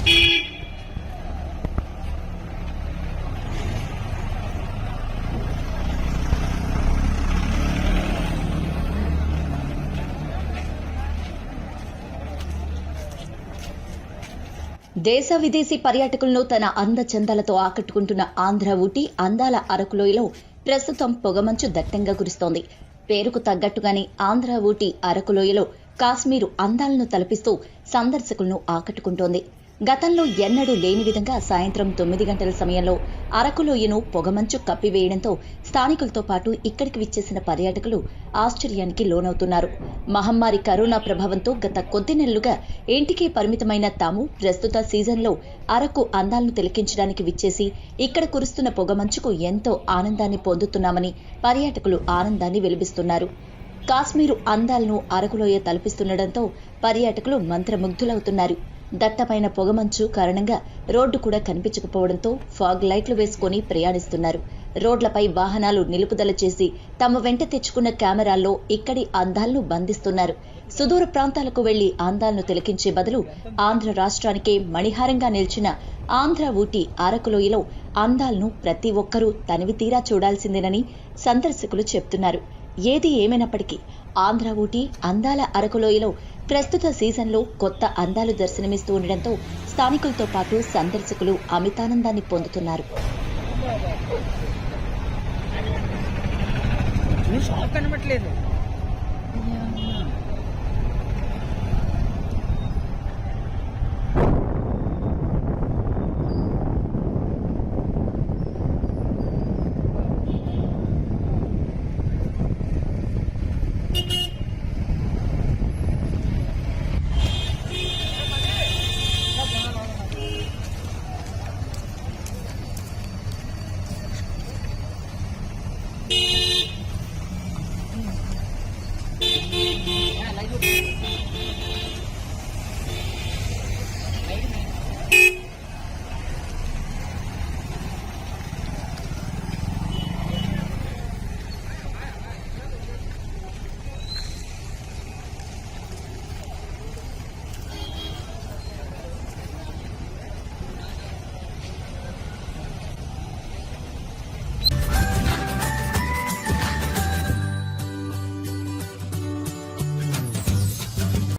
దేశ విదేశీ పర్యాటకులను తన అందచందాలతో ఆకట్టుకుంటున్న ఆంధ్ర ఊటీ అందాల అరకులోయలో ప్రస్తుతం పొగమంచు దట్టంగా కురుస్తోంది. పేరుకు తగ్గట్టుగానే ఆంధ్ర ఊటీ అరకులోయలో కాశ్మీరు అందాలను తలపిస్తూ సందర్శకులను ఆకట్టుకుంటోంది. గతంలో ఎన్నడూ లేని విధంగా సాయంత్రం 9 గంటల సమయంలో అరకులోయను పొగమంచు కప్పివేయడంతో స్థానికులతో పాటు ఇక్కడికి విచ్చేసిన పర్యాటకులు ఆశ్చర్యానికి లోనవుతున్నారు. మహమ్మారి కరోనా ప్రభావంతో గత కొద్ది నెలలుగా ఇంటికి పరిమితమైన తాము ప్రస్తుత సీజన్లో అరకు అందాలను తిలకించడానికి విచ్చేసి ఇక్కడ కురుస్తున్న పొగమంచుకు ఎంతో ఆనందాన్ని పొందుతున్నామని పర్యాటకులు ఆనందాన్ని వెలిబిస్తున్నారు. కాశ్మీరు అందాలను అరకులోయ తలపిస్తుండటంతో పర్యాటకులు మంత్రముగ్ధులవుతున్నారు. దట్టమైన పొగమంచు కారణంగా రోడ్డు కూడా కనిపించకపోవడంతో ఫాగ్ లైట్లు వేసుకుని ప్రయాణిస్తున్నారు. రోడ్లపై వాహనాలు నిలుపుదల చేసి తమ వెంట తెచ్చుకున్న కెమెరాల్లో ఇక్కడి అందాలను బంధిస్తున్నారు. సుదూర ప్రాంతాలకు వెళ్లి అందాలను తిలకించే బదులు ఆంధ్ర రాష్ట్రానికే మణిహారంగా నిలిచిన ఆంధ్ర ఊటీ అరకులోయలో అందాలను ప్రతి ఒక్కరూ తనివి తీరా చూడాల్సిందేనని సందర్శకులు చెప్తున్నారు. ఏది ఏమైనప్పటికీ ఆంధ్ర ఊటీ అందాల అరకులోయలో ప్రస్తుత సీజన్లో కొత్త అందాలు దర్శనమిస్తూ ఉండడంతో స్థానికులతో పాటు సందర్శకులు అమితానందాన్ని పొందుతున్నారు.